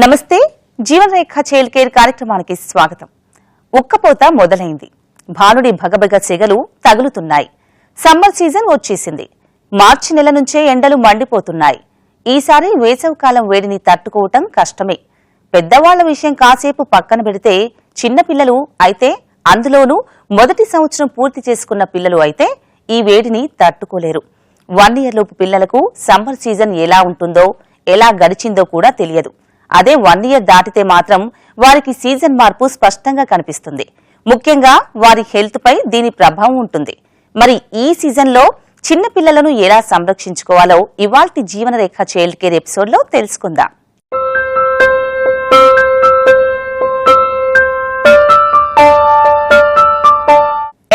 నమస్తే జీవన్ రేఖ child care కార్యక్రమానికి స్వాగతం. ఉక్కపోత మొదలైంది. భానుడి భగభగ సెగలు తగులుతున్నాయి. సమ్మర్ సీజన్ వచ్చేసింది. మార్చి నెల నుంచే ఎండలు మండిపోతున్నాయి. ఈసారి వేసవికాలం వేడిని తట్టుకోవటం కష్టమే. పెద్దవాళ్ల విషయం కాసేపు పక్కన పెడితే చిన్నపిల్లలు అయితే, అందులోనూ మొదటి సంవత్సరం పూర్తి చేసుకున్న పిల్లలు అయితే ఈ వేడిని తట్టుకోలేరు. 1 year లోపు పిల్లలకు సమ్మర్ సీజన్ ఎలా ఉంటుందో, ఎలా గడిచిందో కూడా తెలియదు. అదే 1 year దాటితే మాత్రం వారికి సీజన్ మార్పు స్పష్టంగా కనిపిస్తుంది. ముఖ్యంగా వారి హెల్త్ పై దీని ప్రభావం ఉంటుంది. మరి ఈ సీజన్లో చిన్న పిల్లలను ఎలా సంరక్షించుకోవాలో ఇవాల్టి జీవన రేఖ చైల్డ్ కేర్ ఎపిసోడ్లో తెలుసుకుందాం.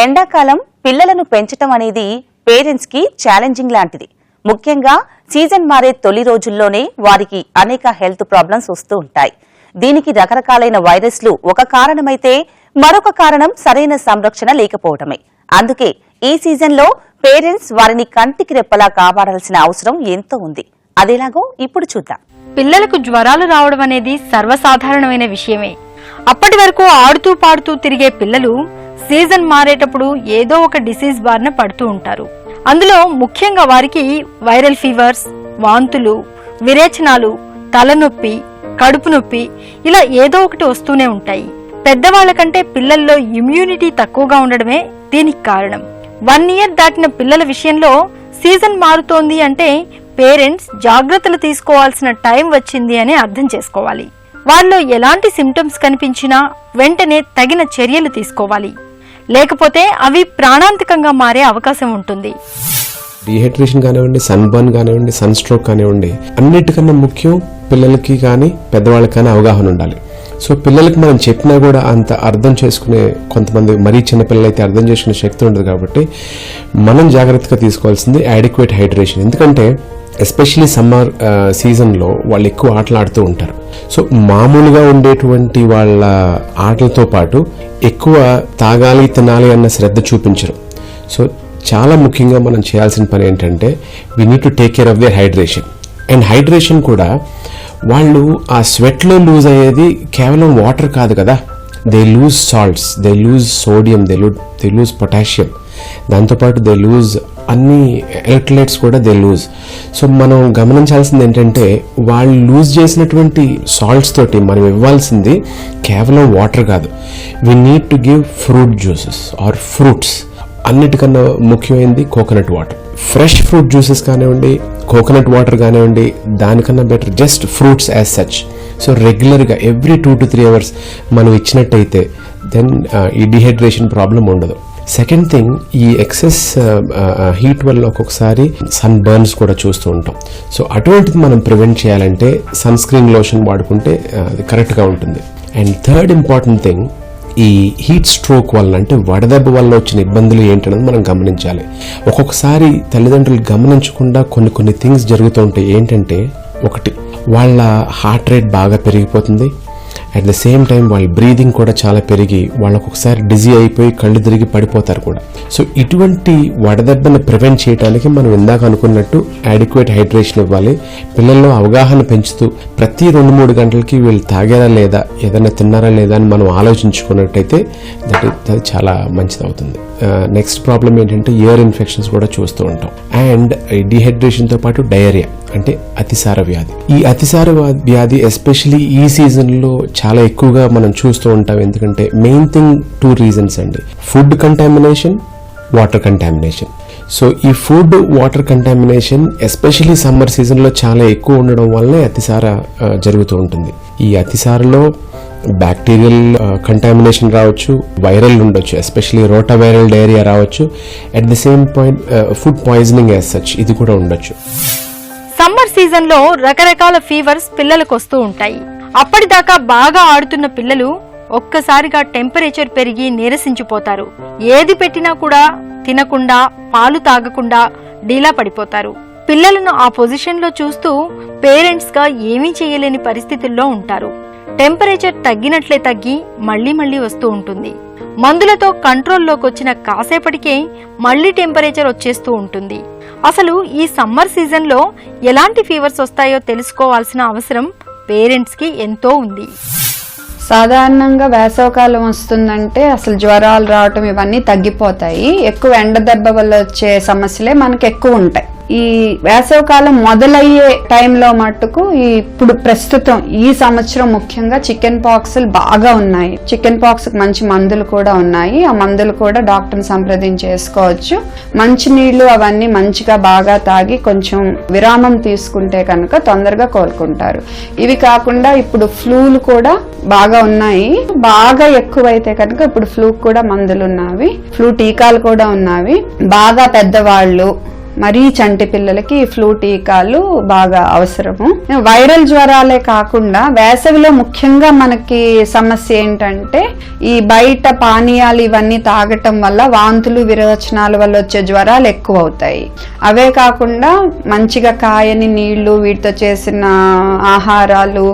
ఎండాకాలం పిల్లలను పెంచటం అనేది పేరెంట్స్ కి ఛాలెంజింగ్ లాంటిది. ముఖ్యంగా సీజన్ మారే తొలి రోజుల్లోనే వారికి అనేక హెల్త్ ప్రాబ్లమ్స్ వస్తూ ఉంటాయి. దీనికి రకరకాలైన వైరస్లు ఒక కారణమైతే, మరొక కారణం సరైన సంరక్షణ లేకపోవడమే. అందుకే ఈ సీజన్లో పేరెంట్స్ వారిని కంటికి రెప్పలా కాపాడాల్సిన అవసరం ఎంతో ఉంది. అదేలాగో ఇప్పుడు చూద్దాం. పిల్లలకు జ్వరాలు రావడం అనేది సర్వసాధారణమైన విషయమే. అప్పటి వరకు ఆడుతూ పాడుతూ తిరిగే పిల్లలు సీజన్ మారేటప్పుడు ఏదో ఒక డిసీజ్ బారిన పడుతూ ఉంటారు. అందులో ముఖ్యంగా వారికి వైరల్ ఫీవర్స్, వాంతులు, విరేచనాలు, తలనొప్పి, కడుపు నొప్పి ఇలా ఏదో ఒకటి వస్తూనే ఉంటాయి. పెద్దవాళ్ల కంటే పిల్లల్లో ఇమ్యూనిటీ తక్కువగా ఉండడమే దీనికి కారణం. 1 year దాటిన పిల్లల విషయంలో సీజన్ మారుతోంది అంటే పేరెంట్స్ జాగ్రత్తలు తీసుకోవాల్సిన టైం వచ్చింది అని అర్థం చేసుకోవాలి. వాళ్ళలో ఎలాంటి సిమ్టమ్స్ కనిపించినా వెంటనే తగిన చర్యలు తీసుకోవాలి. లేకపోతే అవి ప్రాణాంతకంగా మారే అవకాశం ఉంటుంది. డీహైడ్రేషన్ కానివ్వండి, సన్ బర్న్ కానివ్వండి, సన్ స్ట్రోక్ కానివ్వండి, అన్నిటికన్నా ముఖ్యం పిల్లలకి కానీ పెద్దవాళ్ళకి కానీ అవగాహన ఉండాలి. సో పిల్లలకి మనం చెప్పినా కూడా అంత అర్థం చేసుకునే, కొంతమంది మరీ చిన్నపిల్లలు అయితే అర్థం చేసుకునే శక్తి ఉండదు. కాబట్టి మనం జాగ్రత్తగా తీసుకోవాల్సింది యాడిక్వేట్ హైడ్రేషన్. ఎందుకంటే ఎస్పెషలీ సమ్మర్ సీజన్లో వాళ్ళు ఎక్కువ ఆటలు ఆడుతూ ఉంటారు. సో మామూలుగా ఉండేటువంటి వాళ్ళ ఆటలతో పాటు ఎక్కువ తాగాలి, తినాలి అన్న శ్రద్ధ చూపించరు. సో చాలా ముఖ్యంగా మనం చేయాల్సిన పని ఏంటంటే we need to take care of their hydration. And hydration కూడా వాళ్ళు ఆ స్వెట్లో లూజ్ అయ్యేది కేవలం వాటర్ కాదు కదా. They lose salts, they lose sodium, they lose potassium, దాంతోపాటు దే లూజ్ అన్ని ఎలక్ట్రోలైట్స్ కూడా దే లూజ్. సో మనం గమనించాల్సింది ఏంటంటే వాళ్ళు లూజ్ చేసినటువంటి సాల్ట్స్ తోటి మనం ఇవ్వాల్సింది కేవలం వాటర్ కాదు. We need to give fruit juices or fruits. అన్నిటికన్నా ముఖ్యమైనది coconut water. Fresh fruit juices కానివ్వండి, కోకోనట్ వాటర్ కానివ్వండి, దానికన్నా better just fruits as such. So రెగ్యులర్గా ఎవ్రీ 2 to 3 hours మనం ఇచ్చినట్టయితే దెన్ ఈ డిహైడ్రేషన్ ప్రాబ్లం ఉండదు. సెకండ్ థింగ్, ఈ ఎక్సెస్ హీట్ వల్ల ఒక్కొక్కసారి సన్ బర్న్స్ కూడా చూస్తూ ఉంటాం. సో అటువంటిది మనం ప్రివెంట్ చేయాలంటే సన్ స్క్రీన్ లోషన్ వాడుకుంటే అది కరెక్ట్గా ఉంటుంది. అండ్ థర్డ్ ఇంపార్టెంట్ థింగ్, ఈ హీట్ స్ట్రోక్ వల్ల అంటే వడదెబ్బ వల్ల వచ్చిన ఇబ్బందులు ఏంటనేది మనం గమనించాలి. ఒక్కొక్కసారి తల్లిదండ్రులు గమనించకుండా కొన్ని థింగ్స్ జరుగుతూ ఉంటాయి. ఏంటంటే, ఒకటి, వాళ్ళ హార్ట్ రేట్ బాగా పెరిగిపోతుంది. అట్ ద సేమ్ టైం వాళ్ళ బ్రీదింగ్ కూడా చాలా పెరిగి వాళ్ళకు ఒకసారి డిజీ అయిపోయి కళ్ళు తిరిగి పడిపోతారు కూడా. సో ఇటువంటి వడదెబ్బను ప్రివెంట్ చేయడానికి మనం ఇందాక అనుకున్నట్టు యాడిక్వేట్ హైడ్రేషన్ ఇవ్వాలి. పిల్లల్లో అవగాహన పెంచుతూ ప్రతి 2-3 గంటలకి వీళ్ళు తాగారా లేదా, ఏదైనా తిన్నారా లేదా అని మనం ఆలోచించుకున్నట్టయితే అది చాలా మంచిది అవుతుంది. నెక్స్ట్ ప్రాబ్లం ఏంటంటే ఇయర్ ఇన్ఫెక్షన్స్ కూడా చూస్తూ ఉంటాం. అండ్ డిహైడ్రేషన్తో పాటు డయేరియా అంటే అతిసార వ్యాధి. ఈ అతిసార వ్యాధి ఎస్పెషలీ ఈ సీజన్లో చాలా ఎక్కువగా మనం చూస్తూ ఉంటాం. ఎందుకంటే మెయిన్ థింగ్ 2 reasons అండి. Food contamination, water contamination. So ఈ food, water contamination especially summer సీజన్లో చాలా ఎక్కువ ఉండడం వల్లనే అతిసార జరుగుతూ ఉంటుంది. ఈ అతిసారలో బ్యాక్టీరియల్ కంటామినేషన్ రావచ్చు, వైరల్ ఉండొచ్చు, ఎస్పెషలీ రోటావైరల్ డయేరియా రావచ్చు. At the same point food poisoning as such ఇది కూడా ఉండొచ్చు. సమ్మర్ సీజన్ లో రకరకాల ఫీవర్స్ పిల్లలకు వస్తూ ఉంటాయి. అప్పటిదాకా బాగా ఆడుతున్న పిల్లలు ఒక్కసారిగా టెంపరేచర్ పెరిగి నీరసించిపోతారు. ఏది పెట్టినా కూడా తినకుండా, పాలు తాగకుండా డీలా పడిపోతారు. పిల్లలను ఆ పొజిషన్ లో చూస్తూ పేరెంట్స్ గా ఏమీ చేయలేని పరిస్థితుల్లో ఉంటారు. టెంపరేచర్ తగ్గినట్లే తగ్గి మళ్లీ వస్తూ ఉంటుంది. మందులతో కంట్రోల్లోకి వచ్చిన కాసేపటికే మళ్లీ టెంపరేచర్ వచ్చేస్తూ ఉంటుంది. అసలు ఈ సమ్మర్ సీజన్లో ఎలాంటి ఫీవర్స్ వస్తాయో తెలుసుకోవాల్సిన అవసరం పేరెంట్స్కి ఎంతో ఉంది. సాధారణంగా వేసవకాలం వస్తుందంటే అసలు జ్వరాలు రావటం ఇవన్నీ తగ్గిపోతాయి. ఎక్కువ ఎండ దెబ్బ వల్ల వచ్చే సమస్యలే మనకి ఎక్కువ ఉంటాయి. ఈ వేసవకాలం మొదలయ్యే టైంలో మట్టుకు ఇప్పుడు ప్రస్తుతం ఈ సంవత్సరం ముఖ్యంగా చికెన్ పాక్స్ బాగా ఉన్నాయి. చికెన్ పాక్స్ మంచి మందులు కూడా ఉన్నాయి. ఆ మందులు కూడా డాక్టర్ని సంప్రదించి చేసుకోవచ్చు. మంచి నీళ్లు అవన్నీ మంచిగా బాగా తాగి కొంచెం విరామం తీసుకుంటే కనుక తొందరగా కోలుకుంటారు. ఇవి కాకుండా ఇప్పుడు ఫ్లూలు కూడా బాగా ఉన్నాయి. బాగా ఎక్కువైతే కనుక ఇప్పుడు ఫ్లూ కూడా మందులు ఉన్నవి, ఫ్లూ టీకాలు కూడా ఉన్నవి. బాగా పెద్దవాళ్ళు మరీ చంటి పిల్లలకి ఫ్లూ టీకాలు బాగా అవసరము. వైరల్ జ్వరాలే కాకుండా వేసవిలో ముఖ్యంగా మనకి సమస్య ఏంటంటే ఈ బయట పానీయాలు ఇవన్నీ తాగటం వల్ల వాంతులు విరోచనాల వల్ల వచ్చే జ్వరాలు ఎక్కువ అవుతాయి. అవే కాకుండా మంచిగా కాయని నీళ్లు, వీటితో చేసిన ఆహారాలు,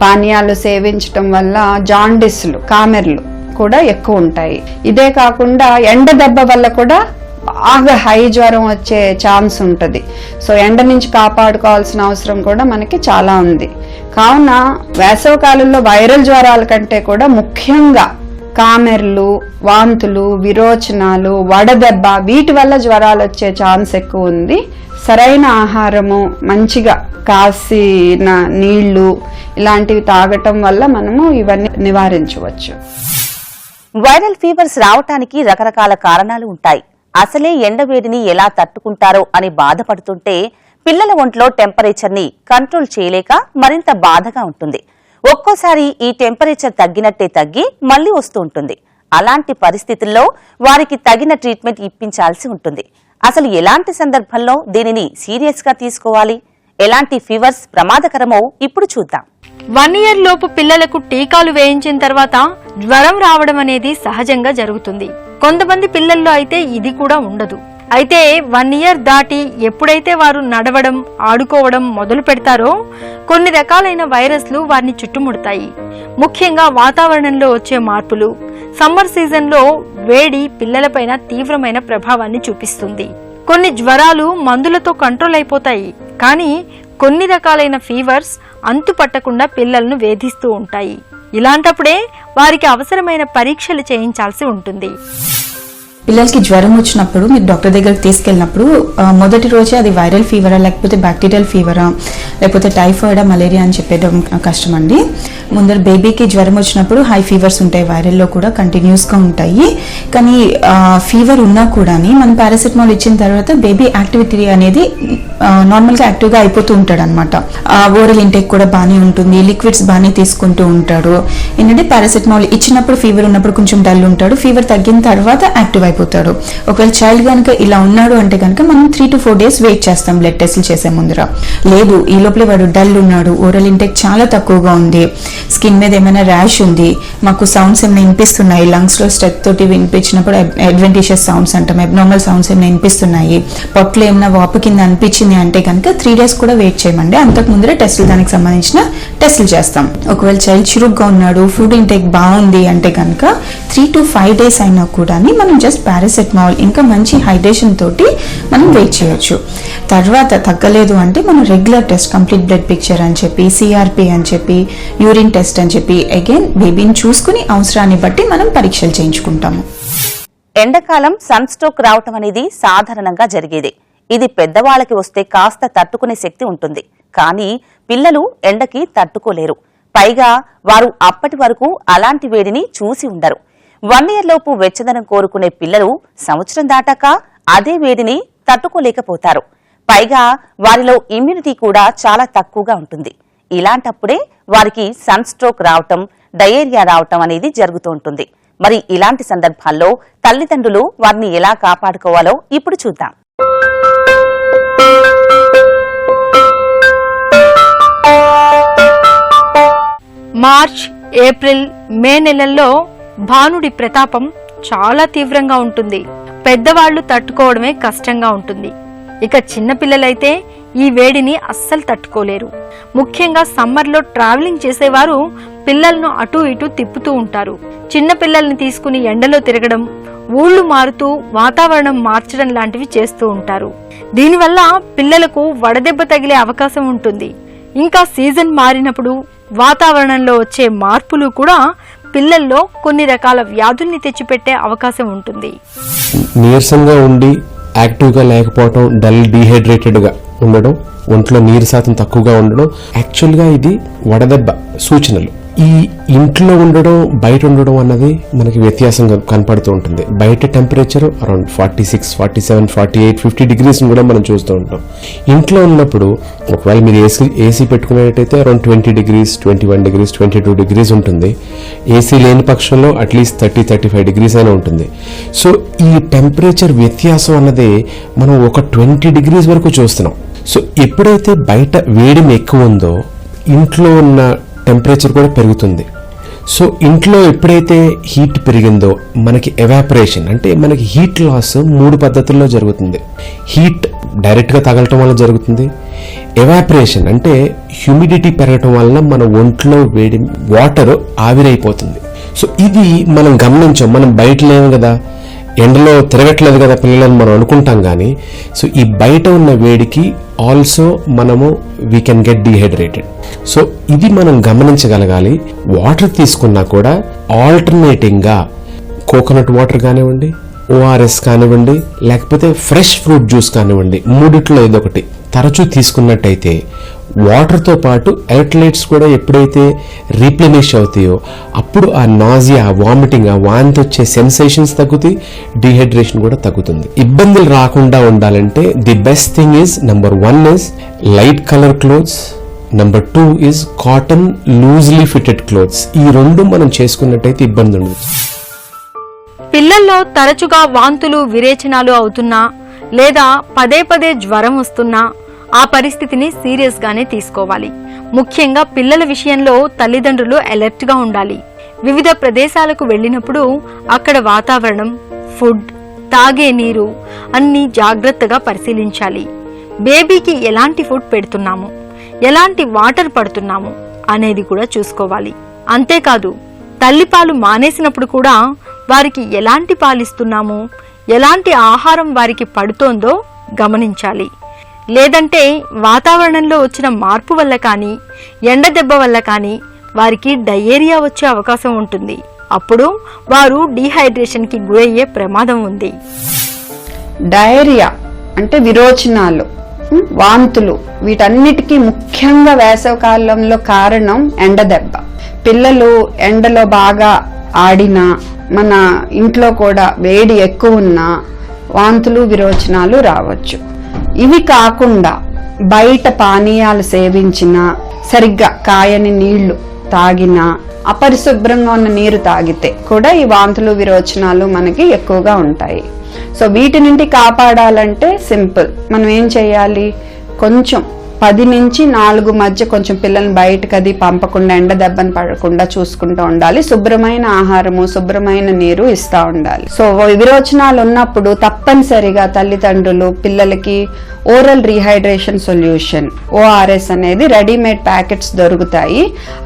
పానీయాలు సేవించటం వల్ల జాండిస్లు, కామెర్లు కూడా ఎక్కువ ఉంటాయి. ఇదే కాకుండా ఎండ దెబ్బ వల్ల కూడా బాగా హై జ్వరం వచ్చే ఛాన్స్ ఉంటుంది. సో ఎండ నుంచి కాపాడుకోవాల్సిన అవసరం కూడా మనకి చాలా ఉంది. కావున వేసవకాలంలో వైరల్ జ్వరాల కంటే కూడా ముఖ్యంగా కామెర్లు, వాంతులు, విరోచనాలు, వడదెబ్బ వీటి వల్ల జ్వరాలు వచ్చే ఛాన్స్ ఎక్కువ ఉంది. సరైన ఆహారము, మంచిగా కాసిన నీళ్లు ఇలాంటివి తాగటం వల్ల మనము ఇవన్నీ నివారించవచ్చు. వైరల్ ఫీవర్స్ రావటానికి రకరకాల కారణాలు ఉంటాయి. అసలే ఎండవేడిని ఎలా తట్టుకుంటారో అని బాధపడుతుంటే పిల్లల ఒంట్లో టెంపరేచర్ ని కంట్రోల్ చేయలేక మరింత బాధగా ఉంటుంది. ఒక్కోసారి ఈ టెంపరేచర్ తగ్గినట్టే తగ్గి మళ్లీ వస్తూ ఉంటుంది. అలాంటి పరిస్థితుల్లో వారికి తగిన ట్రీట్మెంట్ ఇప్పించాల్సి ఉంటుంది. అసలు ఎలాంటి సందర్భంలో దీనిని సీరియస్ గా తీసుకోవాలి, ఎలాంటి ఫీవర్స్ ప్రమాదకరమో ఇప్పుడు చూద్దాం. 1 year లోపు పిల్లలకు టీకాలు వేయించిన తర్వాత జ్వరం రావడం అనేది సహజంగా జరుగుతుంది. కొంతమంది పిల్లల్లో అయితే ఇది కూడా ఉండదు. అయితే 1 year దాటి ఎప్పుడైతే వారు నడవడం, ఆడుకోవడం మొదలు పెడతారో కొన్ని రకాలైన వైరస్లు వారిని చుట్టుముడతాయి. ముఖ్యంగా వాతావరణంలో వచ్చే మార్పులు, సమ్మర్ సీజన్లో వేడి పిల్లలపైన తీవ్రమైన ప్రభావాన్ని చూపిస్తుంది. కొన్ని జ్వరాలు మందులతో కంట్రోల్ అయిపోతాయి, కానీ కొన్ని రకాలైన ఫీవర్స్ అంతు పట్టకుండా పిల్లలను వేధిస్తూ ఉంటాయి. ఇలాంటప్పుడే వారికి అవసరమైన పరీక్షలు చేయించాల్సి ఉంటుంది. పిల్లలకి జ్వరం వచ్చినప్పుడు మీరు డాక్టర్ దగ్గరికి తీసుకెళ్ళినప్పుడు మొదటి రోజే అది వైరల్ ఫీవరా లేకపోతే బ్యాక్టీరియల్ ఫీవరా లేకపోతే టైఫాయిడా మలేరియా అని చెప్పడం కష్టం అండి. ముందర బేబీకి జ్వరం వచ్చినప్పుడు హై ఫీవర్స్ ఉంటాయి, వైరల్లో కూడా కంటిన్యూస్గా ఉంటాయి. కానీ ఫీవర్ ఉన్నా కూడా మనం పారాసిటమాల్ ఇచ్చిన తర్వాత బేబీ యాక్టివిటీ అనేది నార్మల్గా యాక్టివ్గా అయిపోతూ ఉంటాడు అనమాట. ఓరల్ ఇంటేక్ కూడా బాగానే ఉంటుంది, లిక్విడ్స్ బాగానే తీసుకుంటూ ఉంటాడు. ఏంటంటే పారాసిటమాల్ ఇచ్చినప్పుడు ఫీవర్ ఉన్నప్పుడు కొంచెం డల్ ఉంటాడు, ఫీవర్ తగ్గిన తర్వాత యాక్టివ్ అయిపోతాడు. ఒకవేళ చైల్డ్ కనుక ఇలా ఉన్నాడు అంటే కనుక మనం 3 to 4 days వెయిట్ చేస్తాం బ్లడ్ టెస్ట్లు చేసే ముందర. లేదు ఈ లోపలే వాడు డల్ ఉన్నాడు, ఓరల్ ఇంటేక్ చాలా తక్కువగా ఉంది, స్కిన్ మీద ఏమైనా ర్యాష్ ఉంది, మాకు సౌండ్స్ ఏమైనా వినిపిస్తున్నాయి, లంగ్స్ లో స్ట్రెచ్ తోటి వినిపించినప్పుడు అడ్వెంటిషియస్ సౌండ్స్ అంటాం, అబ్నార్మల్ సౌండ్స్ ఏమైనా వినిపిస్తున్నాయి, పొట్టలో ఏమైనా వాపు కింద అనిపించింది అంటే కనుక 3 days కూడా వెయిట్ చేయమండి. అంతకు ముందరే టెస్టులు, దానికి సంబంధించిన టెస్టులు చేస్తాం. ఒకవేళ చైల్డ్ చురుగ్గా ఉన్నాడు, ఫుడ్ ఇంటేక్ బాగుంది అంటే కనుక 3 to 5 days అయినా కూడా మనం జస్ట్ పారాసెటమాల్ ఇంకా మంచి హైడ్రేషన్ తోటి మనం వెయిట్ చేయొచ్చు. తర్వాత తగ్గలేదు అంటే మనం regular test, complete blood picture అని చెప్పి, సిఆర్పి అని చెప్పి, యూరిన్ టెస్ట్ అని చెప్పి అగైన్ బేబీని చూసుకుని అవసరాన్ని బట్టి మనం పరీక్షలు చేయించుకుంటాము. ఎండాకాలం సన్ స్ట్రోక్ రావటం అనేది సాధారణంగా జరిగేదే. ఇది పెద్దవాళ్ళకి వస్తే కాస్త తట్టుకునే శక్తి ఉంటుంది, కానీ పిల్లలు ఎండకి తట్టుకోలేరు. పైగా వారు అప్పటి వరకు అలాంటి వేడిని చూసి ఉండరు. 1 year లోపు వెచ్చదనం కోరుకునే పిల్లలు సంవత్సరం దాటాక అదే వేడిని తట్టుకోలేకపోతారు. పైగా వారిలో ఇమ్యూనిటీ కూడా చాలా తక్కువగా ఉంటుంది. ఇలాంటప్పుడే వారికి సన్ స్ట్రోక్ రావటం, డయేరియా రావటం అనేది జరుగుతూ ఉంటుంది. మరి ఇలాంటి సందర్భాల్లో తల్లిదండ్రులు వారిని ఎలా కాపాడుకోవాలో ఇప్పుడు చూద్దాం. మార్చ్, ఏప్రిల్, మే నెలల్లో భానుడి ప్రతాపం చాలా తీవ్రంగా ఉంటుంది. పెద్దవాళ్లు తట్టుకోవడమే కష్టంగా ఉంటుంది. ఇక చిన్నపిల్లలైతే ఈ వేడిని అస్సలు తట్టుకోలేరు. ముఖ్యంగా సమ్మర్లో ట్రావెలింగ్ చేసేవారు పిల్లలను అటూ ఇటూ తిప్పుతూ ఉంటారు. చిన్న పిల్లల్ని తీసుకుని ఎండలో తిరగడం, ఊళ్ళు మారుతూ వాతావరణం మార్చడం లాంటివి చేస్తూ ఉంటారు. దీనివల్ల పిల్లలకు వడదెబ్బ తగిలే అవకాశం ఉంటుంది. ఇంకా సీజన్ మారినప్పుడు వాతావరణంలో వచ్చే మార్పులు కూడా పిల్లల్లో కొన్ని రకాల వ్యాధుల్ని తెచ్చిపెట్టే అవకాశం ఉంటుంది. నీరసంగా ఉండి యాక్టివ్గా లేకపోవడం, డల్ డీహైడ్రేటెడ్గా ఉండడం, ఒంట్లో నీరు శాతం తక్కువగా ఉండడం యాక్చువల్గా ఇది వడదెబ్బ సూచనలు. ఈ ఇంట్లో ఉండడం బయట ఉండడం అన్నది మనకి వ్యత్యాసంగా కనపడుతూ ఉంటుంది. బయట టెంపరేచర్ అరౌండ్ 46, 47, 48, 50 డిగ్రీస్ కూడా మనం చూస్తూ ఉంటాం. ఇంట్లో ఉన్నప్పుడు ఒకవేళ మీరు ఏసీ పెట్టుకునేటైతే అరౌండ్ 20 డిగ్రీస్, 21 డిగ్రీస్, 22 డిగ్రీస్ ఉంటుంది. ఏసీ లేని పక్షంలో అట్లీస్ట్ 30-35 డిగ్రీస్ అయినా ఉంటుంది. సో ఈ టెంపరేచర్ వ్యత్యాసం అన్నది మనం ఒక 20 డిగ్రీస్ వరకు చూస్తున్నాం. సో ఎప్పుడైతే బయట వేడిమి ఎక్కువ ఉందో ఇంట్లో ఉన్న టెంపరేచర్ కూడా పెరుగుతుంది. సో ఇంట్లో ఎప్పుడైతే హీట్ పెరిగిందో మనకి ఎవాపరేషన్ అంటే మనకి హీట్ లాస్ 3 పద్ధతుల్లో జరుగుతుంది. హీట్ డైరెక్ట్గా తగలటం వల్ల జరుగుతుంది. ఎవాపరేషన్ అంటే హ్యూమిడిటీ పెరగటం వల్ల మన ఒంట్లో వేడి వాటర్ ఆవిరైపోతుంది. సో ఇది మనం గమనించాం. మనం బయట లేము కదా, ఎండలో తిరగట్లేదు కదా పిల్లలని మనం అనుకుంటాం. కానీ సో ఈ బయట ఉన్న వేడికి ఆల్సో మనము we can get dehydrated. So ఇది మనం గమనించగలగాలి. వాటర్ తీసుకున్నా కూడా ఆల్టర్నేటింగ్గా కోకోనట్ వాటర్ కానివ్వండి, ఓఆర్ఎస్ కానివ్వండి, లేకపోతే ఫ్రెష్ ఫ్రూట్ జ్యూస్ కానివ్వండి, మూడిట్లో ఏదో ఒకటి తరచూ తీసుకున్నట్టయితే వాటర్తో పాటు ఎలక్ట్రోలైట్స్ కూడా ఎప్పుడైతే రీప్లెనిష్ అవుతాయో అప్పుడు ఆ నాజియా, వామిటింగ్, ఆ వాంతి వచ్చే సెన్సేషన్స్ తగ్గుతాయి, డిహైడ్రేషన్ కూడా తగ్గుతుంది. ఇబ్బందులు రాకుండా ఉండాలంటే the best thing is number 1 is light colour clothes, number 2 is cotton loosely fitted clothes. ఈ 2 మనం చేసుకున్నట్టయితే ఇబ్బంది ఉండదు. పిల్లల్లో తరచుగా వాంతులు, విరేచనాలు అవుతున్నా లేదా పదే పదే జ్వరం వస్తున్నా ఆ పరిస్థితిని సీరియస్ గానే తీసుకోవాలి. ముఖ్యంగా పిల్లల విషయంలో తల్లిదండ్రులు అలర్ట్ గా ఉండాలి. వివిధ ప్రదేశాలకు వెళ్ళినప్పుడు అక్కడ వాతావరణం, ఫుడ్, తాగే నీరు అన్ని జాగ్రత్తగా పరిశీలించాలి. బేబీకి ఎలాంటి ఫుడ్ పెడుతున్నాము, ఎలాంటి వాటర్ పడుతున్నాము అనేది కూడా చూసుకోవాలి. అంతేకాదు తల్లిపాలు మానేసినప్పుడు కూడా వారికి ఎలాంటి పాలిస్తున్నాము, ఎలాంటి ఆహారం వారికి పడుతోందో గమనించాలి. లేదంటే వాతావరణంలో వచ్చిన మార్పు వల్ల కానీ, ఎండ దెబ్బ వల్ల కానీ వారికి డయేరియా వచ్చే అవకాశం ఉంటుంది. అప్పుడు వారు డీహైడ్రేషన్కి గురయ్యే ప్రమాదం ఉంది. డయేరియా అంటే విరోచనాలు, వాంతులు, వీటన్నిటికీ ముఖ్యంగా వేసవికాలంలో కారణం ఎండ దెబ్బ. పిల్లలు ఎండలో బాగా ఆడినా, మన ఇంట్లో కూడా వేడి ఎక్కువ ఉన్నా వాంతులు, విరోచనాలు రావచ్చు. ఇవి కాకుండా బయట పానీయాలు సేవించినా, సరిగ్గా కాయని నీళ్లు తాగినా, అపరిశుభ్రంగా ఉన్న నీరు తాగితే కూడా ఈ వాంతులు, విరోచనాలు మనకి ఎక్కువగా ఉంటాయి. సో వీటి నుండి కాపాడాలంటే సింపుల్. మనం ఏం చేయాలి, కొంచెం 10 నుంచి 4 మధ్య కొంచెం పిల్లల్ని బయటకు అది పంపకుండా, ఎండ దెబ్బను పడకుండా చూసుకుంటూ ఉండాలి. శుభ్రమైన ఆహారము, శుభ్రమైన నీరు ఇస్తూ ఉండాలి. సో విరోచనాలు ఉన్నప్పుడు తప్పనిసరిగా తల్లిదండ్రులు పిల్లలకి ఓరల్ రీహైడ్రేషన్ సొల్యూషన్ ఓఆర్ఎస్ అనేది రెడీమేడ్ ప్యాకెట్స్ దొరుకుతాయి.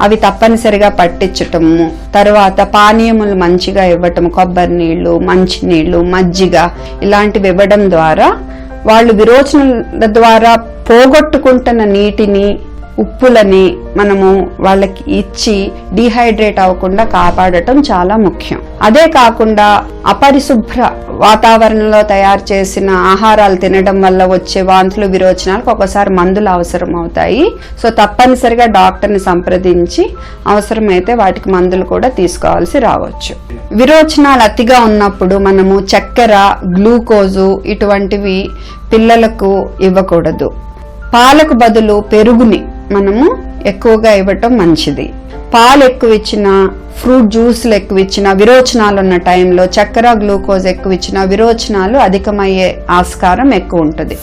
అవి తప్పనిసరిగా పట్టించటము, తర్వాత పానీయములు మంచిగా ఇవ్వటము, కొబ్బరి నీళ్లు, మంచి నీళ్లు, మజ్జిగ ఇలాంటివి ఇవ్వడం ద్వారా వాళ్ళు విరోచనల ద్వారా పోగొట్టుకుంటున్న నీటిని, ఉప్పులని మనము వాళ్ళకి ఇచ్చి డీహైడ్రేట్ అవ్వకుండా కాపాడటం చాలా ముఖ్యం. అదే కాకుండా అపరిశుభ్ర వాతావరణంలో తయారు చేసిన ఆహారాలు తినడం వల్ల వచ్చే వాంతులు, విరోచనాలకు ఒక్కోసారి మందులు అవసరం అవుతాయి. సో తప్పనిసరిగా డాక్టర్ని సంప్రదించి అవసరమైతే వాటికి మందులు కూడా తీసుకోవాల్సి రావచ్చు. విరోచనాలు అతిగా ఉన్నప్పుడు మనము చక్కెర, గ్లూకోజు ఇటువంటివి పిల్లలకు ఇవ్వకూడదు. పాలకు బదులు పెరుగుని మనము ఎక్కువగా ఇవ్వటం మంచిది. పాలు ఎక్కువ ఇచ్చినా, ఫ్రూట్ జ్యూస్లు ఎక్కువ ఇచ్చినా, విరోచనాలు ఉన్న టైంలో చక్కెర, గ్లూకోజ్ ఎక్కువ ఇచ్చినా విరోచనాలు అధికమయ్యే ఆస్కారం ఎక్కువ ఉంటుంది.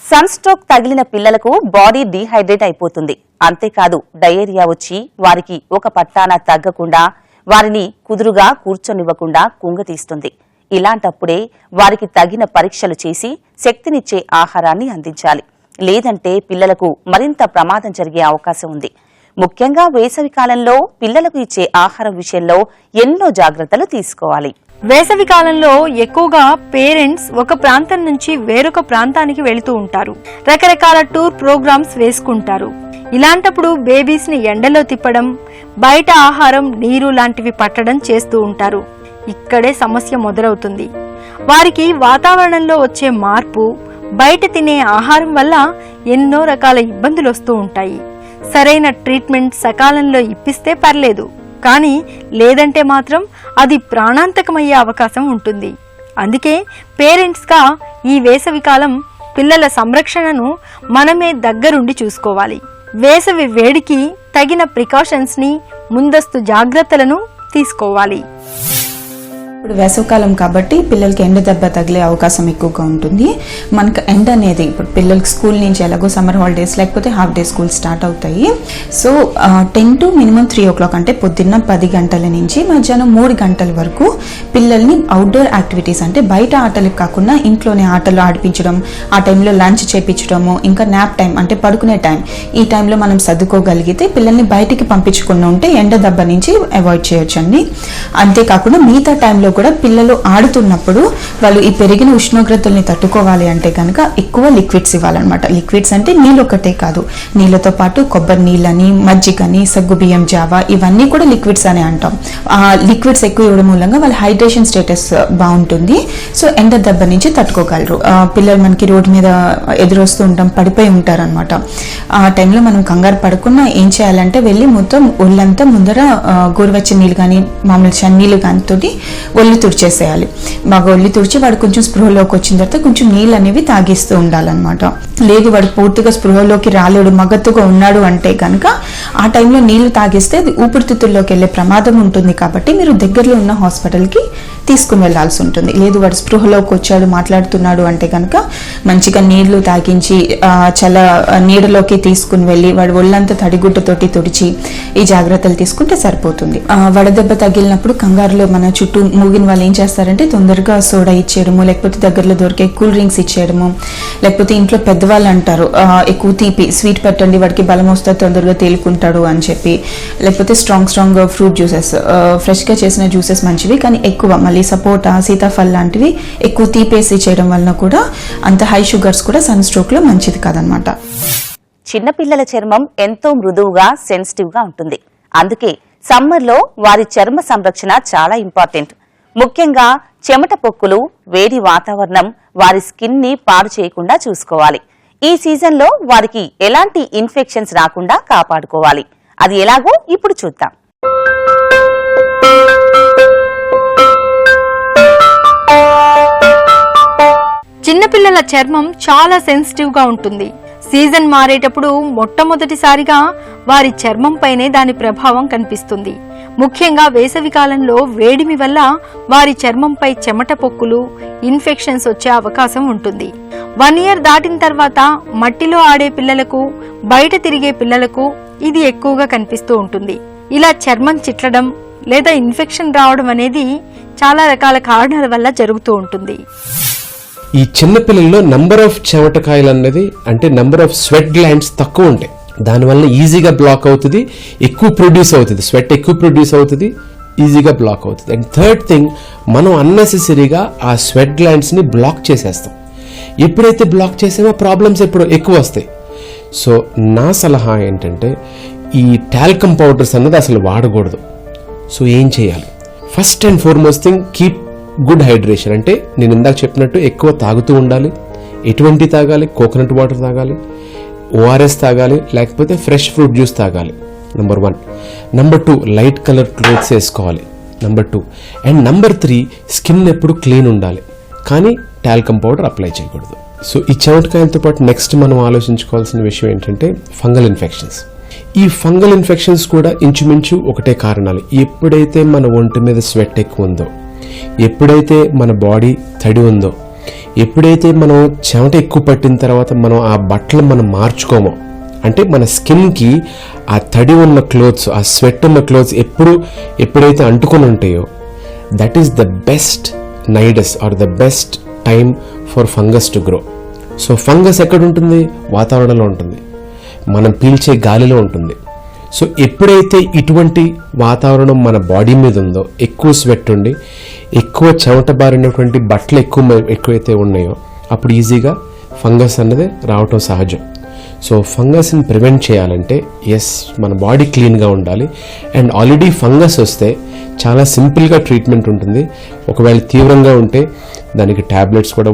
సన్ స్ట్రోక్ తగిలిన పిల్లలకు బాడీ డీహైడ్రేట్ అయిపోతుంది. అంతేకాదు డయేరియా వచ్చి వారికి ఒక పట్టాన తగ్గకుండా, వారిని కుదురుగా కూర్చొనివ్వకుండా కుంగతీస్తుంది. ఇలాంటప్పుడే వారికి తగిన పరీక్షలు చేసి శక్తినిచ్చే ఆహారాన్ని అందించాలి. లేదంటే పిల్లలకు మరింత ప్రమాదం జరిగే అవకాశం ఉంది. ముఖ్యంగా వేసవి కాలంలో పిల్లలకు ఇచ్చే ఆహారం విషయంలో ఎన్నో జాగ్రత్తలు తీసుకోవాలి. వేసవి కాలంలో ఎక్కువగా పేరెంట్స్ ఒక ప్రాంతం నుంచి వేరొక ప్రాంతానికి వెళుతూ ఉంటారు. రకరకాల టూర్ ప్రోగ్రామ్స్ వేసుకుంటారు. ఇలాంటప్పుడు బేబీస్ ని ఎండలో తిప్పడం, బయట ఆహారం, నీరు లాంటివి పట్టడం చేస్తూ ఉంటారు. ఇక్కడే సమస్య మొదలవుతుంది. వారికి వాతావరణంలో వచ్చే మార్పు, బయట తినే ఆహారం వల్ల ఎన్నో రకాల ఇబ్బందులు వస్తూ ఉంటాయి. సరైన ట్రీట్మెంట్ సకాలంలో ఇప్పిస్తే పర్లేదు, కానీ లేదంటే మాత్రం అది ప్రాణాంతకమయ్యే అవకాశం ఉంటుంది. అందుకే పేరెంట్స్గా ఈ వేసవికాలం పిల్లల సంరక్షణను మనమే దగ్గరుండి చూసుకోవాలి. వేసవి వేడికి తగిన ప్రికాషన్స్ని, ముందస్తు జాగ్రత్తలను తీసుకోవాలి. ఇప్పుడు వేసవికాలం కాబట్టి పిల్లలకి ఎండ దెబ్బ తగిలే అవకాశం ఎక్కువగా ఉంటుంది. మనకు ఎండ అనేది ఇప్పుడు పిల్లలకి స్కూల్ నుంచి ఎలాగో సమ్మర్ హాలిడేస్ లేకపోతే హాఫ్ డే స్కూల్ స్టార్ట్ అవుతాయి. సో 10 to మినిమం 3 o'clock అంటే పొద్దున్న 10 గంటల నుంచి మధ్యాహ్నం 3 గంటల వరకు పిల్లల్ని అవుట్డోర్ యాక్టివిటీస్ అంటే బయట ఆటలకు కాకుండా ఇంట్లోనే ఆటలు ఆడిపించడం, ఆ టైంలో లంచ్ చేయించడము, ఇంకా నాప్ టైం అంటే పడుకునే టైం, ఈ టైంలో మనం సర్దుకోగలిగితే పిల్లల్ని బయటికి పంపించకుండా ఉంటే ఎండ దెబ్బ నుంచి అవాయిడ్ చేయొచ్చండి. అంతేకాకుండా మిగతా టైంలో కూడా పిల్లలు ఆడుతున్నప్పుడు వాళ్ళు ఈ పెరిగిన ఉష్ణోగ్రతల్ని తట్టుకోవాలి అంటే కనుక ఎక్కువ లిక్విడ్స్ ఇవ్వాలన్నమాట. లిక్విడ్స్ అంటే నీళ్ళు ఒకటే కాదు, నీళ్ళతో పాటు కొబ్బరి నీళ్ళని, మజ్జిగని, సగ్గుబియ్యం జావా, ఇవన్నీ కూడా లిక్విడ్స్ అని అంటాం. ఆ లిక్విడ్స్ ఎక్కువ ఇవ్వడం మూలంగా వాళ్ళ హైడ్రేషన్ స్టేటస్ బాగుంటుంది. సో ఎండ దెబ్బ నుంచి తట్టుకోగలరు. పిల్లలు మనకి రోడ్డు మీద ఎదురొస్తూ ఉంటాం, పడిపోయి ఉంటారనమాట. ఆ టైంలో మనం కంగారు పడకుండా ఏం చేయాలంటే వెళ్ళి మొత్తం ఒళ్ళంతా ముందర గోరువెచ్చని నీళ్ళు కానీ మామూలు చన్నీళ్ళు కానీ తోటి ఒళ్ళు తుడిచేసేయాలి. బాగా ఒళ్ళు తుడిచి వాడు కొంచెం స్పృహలోకి వచ్చిన తర్వాత కొంచెం నీళ్ళు అనేవి తాగిస్తూ ఉండాలన్నమాట. లేదు వాడు పూర్తిగా స్పృహలోకి రాలేడు, మగత్తుగా ఉన్నాడు అంటే కనుక ఆ టైంలో నీళ్లు తాగిస్తే అది ఊపిరితిత్తుల్లోకి వెళ్ళే ప్రమాదం ఉంటుంది. కాబట్టి మీరు దగ్గరలో ఉన్న హాస్పిటల్కి తీసుకుని వెళ్లాల్సి ఉంటుంది. లేదు వాడు స్పృహలోకి వచ్చాడు, మాట్లాడుతున్నాడు అంటే కనుక మంచిగా నీళ్లు తాగించి చల్ల నీడలోకి తీసుకుని వెళ్ళి వాడు ఒళ్ళంతా తడిగుడ్డతోటి తుడిచి ఈ జాగ్రత్తలు తీసుకుంటే సరిపోతుంది. వడదెబ్బ తగిలినప్పుడు కంగారులో మన చుట్టూ మూగిన వాళ్ళు ఏం చేస్తారంటే తొందరగా సోడా ఇచ్చేయడము, లేకపోతే దగ్గరలో దొరికే కూల్ డ్రింక్స్ ఇచ్చేయడము, లేకపోతే ఇంట్లో పెద్దవాళ్ళు అంటారు ఎక్కువ తీపి స్వీట్ పెట్టండి వాడికి బలం వస్తే తొందరగా తేలుకుంటాడు అని చెప్పి, లేకపోతే స్ట్రాంగ్ ఫ్రూట్ జ్యూసెస్, ఫ్రెష్గా చేసిన జ్యూసెస్ మంచివి, కానీ ఎక్కువ మళ్ళీ సపోటా, సీతాఫల్ లాంటివి ఎక్కువ తీపేసి చేయడం వలన కూడా అంత హై షుగర్స్ కూడా సన్ స్ట్రోక్ లో మంచిది కాదనమాట. చిన్నపిల్లల చర్మం ఎంతో మృదువుగా, సెన్సిటివ్ గా ఉంటుంది. అందుకే సమ్మర్లో వారి చర్మ సంరక్షణ చాలా ఇంపార్టెంట్. ముఖ్యంగా చెమట పొక్కులు, వేడి వాతావరణం వారి స్కిన్ ని పాడు చేయకుండా చూసుకోవాలి. ఈ సీజన్లో వారికి ఎలాంటి ఇన్ఫెక్షన్స్ రాకుండా కాపాడుకోవాలి. అది ఎలాగో ఇప్పుడు చూద్దాం. చిన్నపిల్లల చర్మం చాలా సెన్సిటివ్ గా ఉంటుంది. సీజన్ మారేటప్పుడు మొట్టమొదటిసారిగా వారి చర్మంపైనే దాని ప్రభావం కనిపిస్తుంది. ముఖ్యంగా వేసవి కాలంలో వేడిమి వల్ల వారి చర్మంపై చెమట పొక్కులు, ఇన్ఫెక్షన్స్ వచ్చే అవకాశం ఉంటుంది. 1 year దాటిన తర్వాత మట్టిలో ఆడే పిల్లలకు, బయట తిరిగే పిల్లలకు ఇది ఎక్కువగా కనిపిస్తూ ఉంటుంది. ఇలా చర్మం చిట్లడం లేదా ఇన్ఫెక్షన్ రావడం అనేది చాలా రకాల కారణాల వల్ల జరుగుతూ ఉంటుంది. ఈ చిన్నపిల్లల్లో నంబర్ ఆఫ్ చెమటకాయలు అన్నది అంటే నంబర్ ఆఫ్ స్వెట్ గ్లాండ్స్ తక్కువ ఉంటాయి. దానివల్ల ఈజీగా బ్లాక్ అవుతుంది, ఎక్కువ ప్రొడ్యూస్ అవుతుంది, స్వెట్ ఎక్కువ ప్రొడ్యూస్ అవుతుంది, ఈజీగా బ్లాక్ అవుతుంది. అండ్ థర్డ్ థింగ్, మనం అన్నెసెసరీగా ఆ స్వెట్ గ్లాండ్స్ని బ్లాక్ చేసేస్తాం. ఎప్పుడైతే బ్లాక్ చేసామో ప్రాబ్లమ్స్ ఎప్పుడు ఎక్కువ వస్తాయి. సో నా సలహా ఏంటంటే ఈ టాల్కమ్ పౌడర్స్ అన్నది అసలు వాడకూడదు. సో ఏం చేయాలి? First and foremost thing, keep good hydration. అంటే నేను ఇందాక చెప్పినట్టు ఎక్కువ తాగుతూ ఉండాలి. ఎటువంటి తాగాలి? కోకోనట్ వాటర్ తాగాలి, ఓఆర్ఎస్ తాగాలి, లేకపోతే ఫ్రెష్ ఫ్రూట్ జ్యూస్ తాగాలి. Number 1. Number 2, light colour clothes వేసుకోవాలి. నెంబర్ 2. అండ్ నెంబర్ 3, స్కిన్ ఎప్పుడు క్లీన్ ఉండాలి, కానీ టాల్కమ్ పౌడర్ అప్లై చేయకూడదు. సో ఈ చెమటకాయలతో పాటు నెక్స్ట్ మనం ఆలోచించుకోవాల్సిన విషయం ఏంటంటే ఫంగల్ ఇన్ఫెక్షన్స్. ఈ ఫంగల్ ఇన్ఫెక్షన్స్ కూడా ఇంచుమించు ఒకటే కారణాలు. ఎప్పుడైతే మన ఒంటి మీద స్వెట్ ఎక్కువ ఉందో, ఎప్పుడైతే మన బాడీ తడి ఉందో, ఎప్పుడైతే మనం చెమట ఎక్కువ పట్టిన తర్వాత మనం ఆ బట్టలు మనం మార్చుకోమో, అంటే మన స్కిన్కి ఆ తడి ఉన్న క్లోత్స్, ఆ స్వెట్ ఉన్న క్లోత్స్ ఎప్పుడైతే అంటుకొని ఉంటాయో, that is the best nidus or the best time for fungus to grow. So fungus ఎక్కడ ఉంటుంది? వాతావరణంలో ఉంటుంది, మనం పీల్చే గాలిలో ఉంటుంది. సో ఎప్పుడైతే ఇటువంటి వాతావరణం మన బాడీ మీద ఉందో, ఎక్కువ స్వెట్ ఉండి ఎక్కువ చెమట బారినటువంటి బట్టలు ఎక్కువైతే ఉన్నాయో అప్పుడు ఈజీగా ఫంగస్ అన్నది రావటం సహజం. సో ఫంగస్ని ప్రివెంట్ చేయాలంటే మన బాడీ క్లీన్గా ఉండాలి. అండ్ ఆల్రెడీ ఫంగస్ వస్తే చాలా సింపుల్గా ట్రీట్మెంట్ ఉంటుంది. ఒకవేళ తీవ్రంగా ఉంటే దానికి ట్యాబ్లెట్స్ కూడా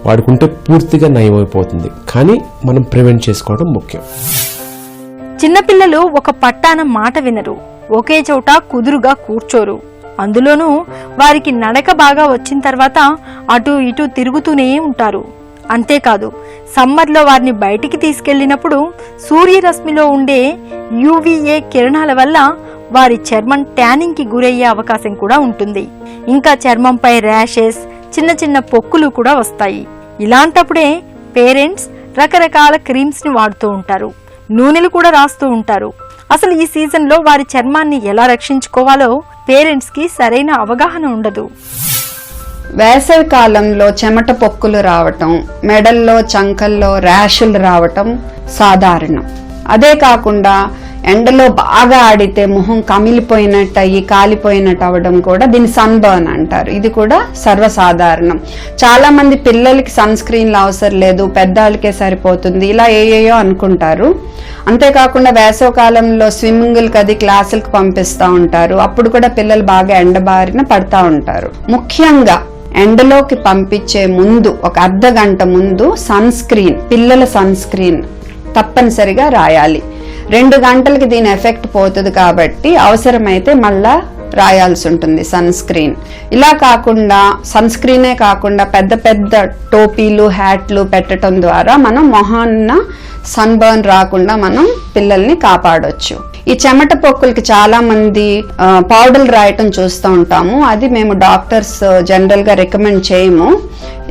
వాడుకుంటే పూర్తిగా నయమైపోతుంది. కానీ మనం ప్రివెంట్ చేసుకోవడం ముఖ్యం. చిన్నపిల్లలు ఒక పట్టాన మాట వినరు, ఒకే చోట కుదురుగా కూర్చోరు. అందులోనూ వారికి నడక బాగా వచ్చిన తర్వాత అటు ఇటు తిరుగుతూనే ఉంటారు. అంతేకాదు, సమ్మర్లో వారిని బయటికి తీసుకెళ్లినప్పుడు సూర్యరశ్మిలో ఉండే యూవీఏ కిరణాల వల్ల వారి చర్మం ట్యానింగ్ కి గురయ్యే అవకాశం కూడా ఉంటుంది. ఇంకా చర్మంపై ర్యాషెస్, చిన్న చిన్న పొక్కులు కూడా వస్తాయి. ఇలాంటప్పుడే పేరెంట్స్ రకరకాల క్రీమ్స్ ని వాడుతూ ఉంటారు, నూనెలు కూడా రాస్తూ ఉంటారు. అసలు ఈ సీజన్లో వారి చర్మాన్ని ఎలా రక్షించుకోవాలో పేరెంట్స్ కి సరైన అవగాహన ఉండదు. వేసవి కాలంలో చెమట పొక్కులు రావటం, మెడల్లో చంకల్లో ర్యాషులు రావటం సాధారణం. అదే కాకుండా ఎండలో బాగా ఆడితే మొహం కమిలిపోయినట్టు అయ్యి కాలిపోయినట్టు అవడం కూడా దీన్ని సన్ బర్న్ అంటారు. ఇది కూడా సర్వసాధారణం. చాలా మంది పిల్లలకి సన్ స్క్రీన్లు అవసరం లేదు, పెద్దవాళ్ళకే సరిపోతుంది, ఇలా ఏయో అనుకుంటారు. అంతేకాకుండా వేసవి కాలంలో స్విమ్మింగ్లకి అది క్లాసులకు పంపిస్తూ ఉంటారు. అప్పుడు కూడా పిల్లలు బాగా ఎండబారిన పడతా ఉంటారు. ముఖ్యంగా ఎండలోకి పంపించే ముందు ఒక అర్ధ గంట ముందు పిల్లల సన్ స్క్రీన్ తప్పనిసరిగా రాయాలి. 2 గంటలకి దీని ఎఫెక్ట్ పోతుంది కాబట్టి అవసరమైతే మళ్ళా రాయాల్సి ఉంటుంది సన్ స్క్రీన్. ఇలా కాకుండా సన్ స్క్రీనే కాకుండా పెద్ద పెద్ద టోపీలు, హ్యాట్లు పెట్టడం ద్వారా మనం మొహాన్న సన్ బర్న్ రాకుండా మనం పిల్లల్ని కాపాడొచ్చు. ఈ చెమట పొక్కులకి చాలా మంది పౌడర్లు రాయటం చూస్తూ ఉంటాము. అది మేము డాక్టర్స్ జనరల్ గా రికమెండ్ చేయము.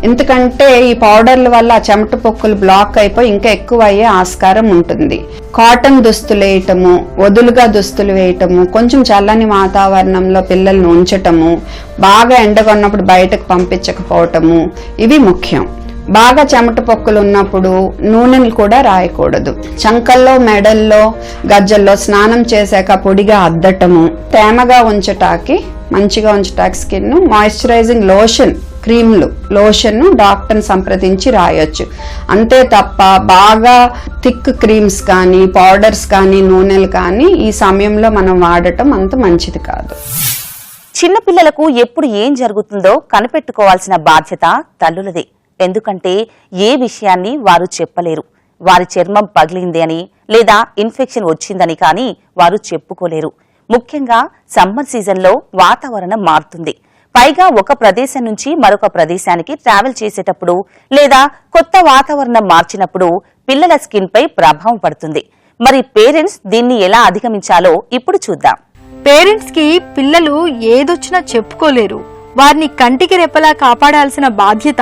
ఎందుకంటే ఈ పౌడర్ల వల్ల ఆ చెమట పొక్కులు బ్లాక్ అయిపోయి ఇంకా ఎక్కువ అయ్యే ఆస్కారం ఉంటుంది. కాటన్ దుస్తులు వేయటము, వదులుగా దుస్తులు వేయటము, కొంచెం చల్లని వాతావరణంలో పిల్లల్ని ఉంచటము, బాగా ఎండగొన్నప్పుడు బయటకు పంపించకపోవటము, ఇవి ముఖ్యం. బాగా చెమట పొక్కులు ఉన్నప్పుడు నూనెలు కూడా రాయకూడదు. చంకల్లో, మెడల్లో, గజ్జల్లో స్నానం చేశాక పొడిగా అద్దటము, తేమగా ఉంచటానికి, మంచిగా ఉంచటానికి స్కిన్ మాయిశ్చరైజింగ్ లోషన్ డాక్టర్ని సంప్రదించి రాయొచ్చు. అంతే తప్ప బాగా థిక్ క్రీమ్స్ కానీ, పౌడర్స్ కానీ, నూనెలు కానీ ఈ సమయంలో మనం వాడటం అంత మంచిది కాదు. చిన్నపిల్లలకు ఎప్పుడు ఏం జరుగుతుందో కనిపెట్టుకోవాల్సిన బాధ్యత తల్లులదే. ఎందుకంటే ఏ విషయాన్ని వారు చెప్పలేరు. వారి చర్మం పగిలింది అని లేదా ఇన్ఫెక్షన్ వచ్చిందని కానీ వారు చెప్పుకోలేరు. ముఖ్యంగా సమ్మర్ సీజన్లో వాతావరణం మారుతుంది. పైగా ఒక ప్రదేశం నుంచి మరొక ప్రదేశానికి ట్రావెల్ చేసేటప్పుడు లేదా కొత్త వాతావరణం మార్చినప్పుడు పిల్లల స్కిన్ పై ప్రభావం పడుతుంది. మరి పేరెంట్స్ దీన్ని ఎలా అధిగమించాలో ఇప్పుడు చూద్దాం. పేరెంట్స్ కి పిల్లలు ఏదొచ్చినా చెప్పుకోలేరు. వారిని కంటికి రెప్పలా కాపాడాల్సిన బాధ్యత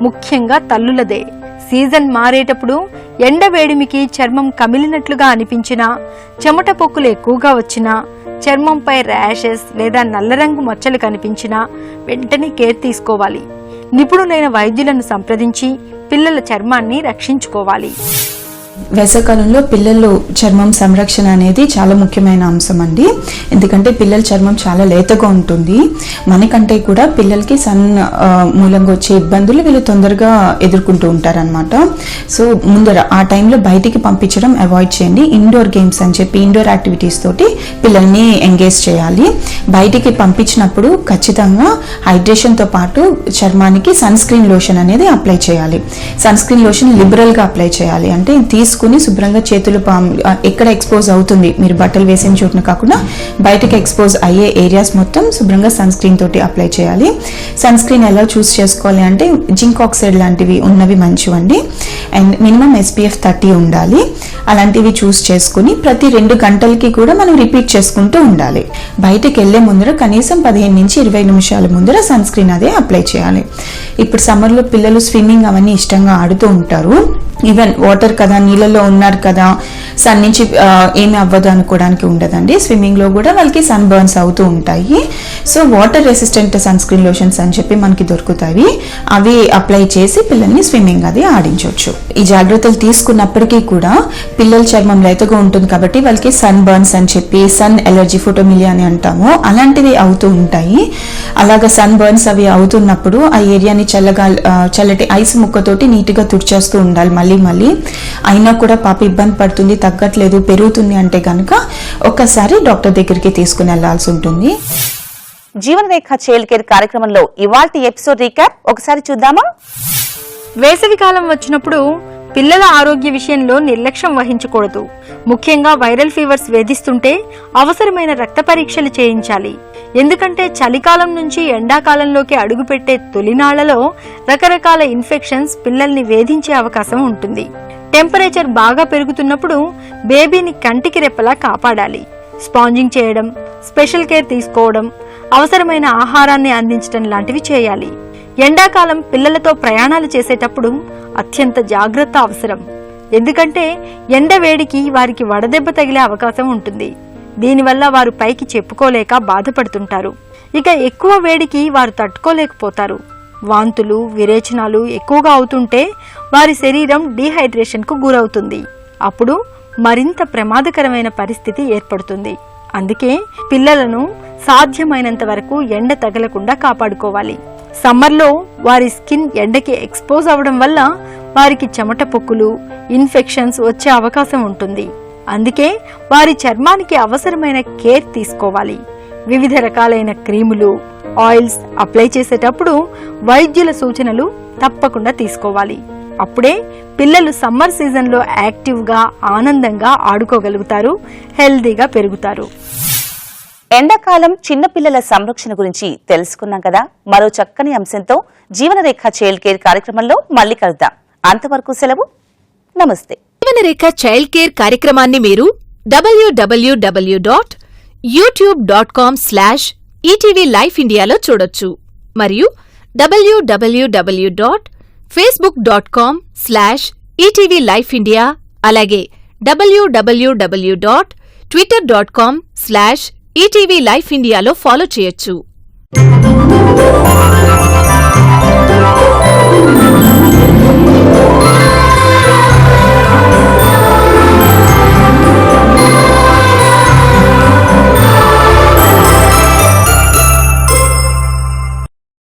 ముఖ్యంగా తల్లులదే. సీజన్ మారేటప్పుడు ఎండ వేడిమికి చర్మం కమిలినట్లుగా అనిపించినా, చెమట పొక్కులు ఎక్కువగా వచ్చినా, చర్మంపై ర్యాషెస్ లేదా నల్లరంగు మచ్చలు కనిపించినా వెంటనే కేర్ తీసుకోవాలి. నిపుణులైన వైద్యులను సంప్రదించి పిల్లల చర్మాన్ని రక్షించుకోవాలి. వేసవికాలంలో పిల్లలు చర్మం సంరక్షణ అనేది చాలా ముఖ్యమైన అంశం అండి. ఎందుకంటే పిల్లల చర్మం చాలా లేతగా ఉంటుంది. మనకంటే కూడా పిల్లలకి సన్ మూలంగా వచ్చే ఇబ్బందులు వీళ్ళు తొందరగా ఎదుర్కొంటూ ఉంటారనమాట. సో ముందర ఆ టైంలో బయటికి పంపించడం అవాయిడ్ చేయండి. ఇండోర్ గేమ్స్ అని చెప్పి ఇండోర్ యాక్టివిటీస్ తోటి పిల్లల్ని ఎంగేజ్ చేయాలి. బయటికి పంపించినప్పుడు ఖచ్చితంగా హైడ్రేషన్తో పాటు చర్మానికి సన్ స్క్రీన్ లోషన్ అనేది అప్లై చేయాలి. సన్ స్క్రీన్ లోషన్ లిబరల్గా అప్లై చేయాలి. అంటే తీసుకుని శుభ్రంగా చేతులు ఎక్కడ ఎక్స్పోజ్ అవుతుంది, మీరు బట్టలు వేసిన చోటున కాకుండా బయటకు ఎక్స్పోజ్ అయ్యే ఏరియాస్ మొత్తం శుభ్రంగా సన్ స్క్రీన్ తోటి అప్లై చేయాలి. సన్ స్క్రీన్ ఎలా చూస్ చేసుకోవాలి అంటే జింక్ ఆక్సైడ్ లాంటివి ఉన్నవి మంచివండి. అండ్ మినిమం SPF 30 ఉండాలి. అలాంటివి చూస్ చేసుకుని ప్రతి 2 గంటలకి కూడా మనం రిపీట్ చేసుకుంటూ ఉండాలి. బయటకు వెళ్లే ముందర కనీసం 15 నుంచి 20 నిమిషాల ముందర సన్ స్క్రీన్ అదే అప్లై చేయాలి. ఇప్పుడు సమ్మర్లో పిల్లలు స్విమ్మింగ్ అవన్నీ ఇష్టంగా ఆడుతూ ఉంటారు. ఈవెన్ వాటర్ కదా నీళ్ళలో ఉన్నారు కదా సన్ నుంచి ఏమి అవ్వదు అనుకోవడానికి ఉండదండి. స్విమ్మింగ్ లో కూడా వాళ్ళకి సన్ బర్న్స్ అవుతూ ఉంటాయి. So water resistant sunscreen lotions అని చెప్పి మనకి దొరుకుతాయి. అవి అప్లై చేసి పిల్లల్ని స్విమ్మింగ్ అది ఆడించవచ్చు. ఈ జాగ్రత్తలు తీసుకున్నప్పటికీ కూడా పిల్లల చర్మం లేతగా ఉంటుంది కాబట్టి వాళ్ళకి సన్ బర్న్స్ అని చెప్పి సన్ ఎలర్జీ ఫోటోమిలియా అని అంటాము అలాంటివి అవుతూ ఉంటాయి. అలాగా సన్ బర్న్స్ అవి అవుతున్నప్పుడు ఆ ఏరియాని చల్లటి ఐస్ ముక్కతోటి నీట్ గా తుడిచేస్తూ ఉండాలి మళ్ళీ. అయినా కూడా పాప ఇబ్బంది పడుతుంది, తగ్గట్లేదు, పెరుగుతుంది అంటే కనుక ఒక్కసారి డాక్టర్ దగ్గరికి తీసుకుని వెళ్లాల్సి ఉంటుంది. జీవనరేఖ చైల్డ్ కేర్ కార్యక్రమంలో ఇవాల్టి ఎపిసోడ్ రీక్యాప్ ఒకసారి చూద్దామా? వేసవికాలం వచ్చినప్పుడు పిల్లల ఆరోగ్య విషయంలో నిర్లక్ష్యం వహించకూడదు. ముఖ్యంగా వైరల్ ఫీవర్స్ వేధిస్తుంటే అవసరమైన రక్త పరీక్షలు చేయించాలి. ఎందుకంటే చలికాలం నుంచి ఎండాకాలంలోకి అడుగుపెట్టే తొలినాళ్లలో రకరకాల ఇన్ఫెక్షన్స్ పిల్లల్ని వేధించే అవకాశం ఉంటుంది. టెంపరేచర్ బాగా పెరుగుతున్నప్పుడు బేబీని కంటికి రెప్పలా కాపాడాలి. స్పాంజింగ్ చేయడం, స్పెషల్ కేర్ తీసుకోవడం, అవసరమైన ఆహారాన్ని అందించడం లాంటివి చేయాలి. ఎండాకాలం పిల్లలతో ప్రయాణాలు చేసేటప్పుడు అత్యంత జాగ్రత్త అవసరం. ఎందుకంటే ఎండ వేడికి వారికి వడదెబ్బ తగిలే అవకాశం ఉంటుంది. దీనివల్ల వారు పైకి చెప్పుకోలేక బాధపడుతుంటారు. ఇక ఎక్కువ వేడికి వారు తట్టుకోలేకపోతారు. వాంతులు, విరేచనాలు ఎక్కువగా అవుతుంటే వారి శరీరం డీహైడ్రేషన్ కు గురవుతుంది. అప్పుడు మరింత ప్రమాదకరమైన పరిస్థితి ఏర్పడుతుంది. అందుకే పిల్లలను సాధ్యమైనంత వరకు ఎండ తగలకుండా కాపాడుకోవాలి. సమ్మర్లో వారి స్కిన్ ఎండకి ఎక్స్పోజ్ అవడం వల్ల వారికి చెమట పొక్కులు, ఇన్ఫెక్షన్స్ వచ్చే అవకాశం ఉంటుంది. అందుకే వారి చర్మానికి అవసరమైన కేర్ తీసుకోవాలి. వివిధ రకాలైన క్రీములు, ఆయిల్స్ అప్లై చేసేటప్పుడు వైద్యుల సూచనలు తప్పకుండా తీసుకోవాలి. అప్పుడే పిల్లలు సమ్మర్ సీజన్లో యాక్టివ్గా, ఆనందంగా ఆడుకోగలుగుతారు, హెల్దీగా పెరుగుతారు. ఎండాకాలం చిన్నపిల్లల సంరక్షణ గురించి తెలుసుకున్నాం కదా. మరో చక్కని అంశంతో జీవనరేఖ చైల్డ్ కేర్ కార్యక్రమంలో మళ్ళీ కలుద్దాం. అంతవరకు సెలవు. నమస్తే. జీవనరేఖ చైల్డ్ కేర్ కార్యక్రమాన్ని మీరు www.youtube.com/ETV Life Indiaలో చూడొచ్చు. మరియు www.facebook.com/ETV Life India అలాగే www.twitter.com/ETV Life Indiaలో ఫాలో చేయొచ్చు.